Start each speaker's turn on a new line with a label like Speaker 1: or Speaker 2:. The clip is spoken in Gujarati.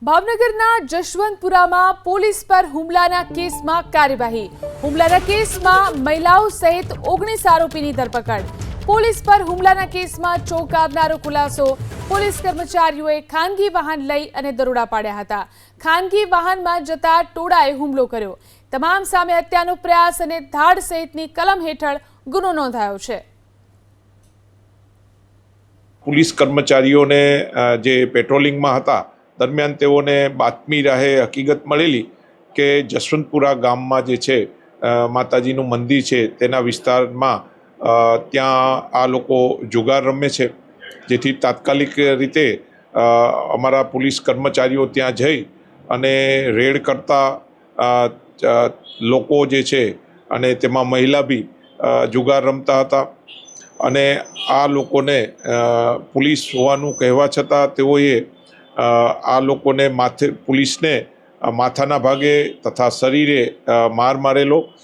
Speaker 1: ભાવનગરના જશવંતપુરામાં પોલીસ પર હુમલાના કેસમાં કાર્યવાહી। હુમલાના કેસમાં મહિલાઓ સહિત 19 આરોપીની ધરપકડ। પોલીસ પર હુમલાના કેસમાં ચોંકાવનારો ખુલાસો। પોલીસ કર્મચારીઓએ ખાનગી વાહન લઈ અને દરોડા પાડ્યા હતા। ખાનગી વાહનમાં જતા ટોળાએ હુમલો કર્યો। તમામ સામે હત્યાનો પ્રયાસ અને ધાડ સહિતની કલમ હેઠળ ગુનો નોંધાયો છે।
Speaker 2: પોલીસ કર્મચારીઓને જે પેટ્રોલિંગમાં હતા દરમિયાન તેઓને બાતમી રાહે હકીકત મળેલી કે જશવંતપુરા ગામમાં જે છે માતાજીનું મંદિર છે તેના વિસ્તારમાં ત્યાં આ લોકો જુગાર રમે છે, જેથી તાત્કાલિક રીતે અમારા પોલીસ કર્મચારીઓ ત્યાં જઈ અને રેડ કરતા લોકો જે છે અને તેમાં મહિલા બી જુગાર રમતા હતા અને આ લોકોને પોલીસ હોવાનું કહેવા છતાં તેઓએ આ લોકોને પોલીસને માથાના ભાગે તથા શરીરે માર મારેલો।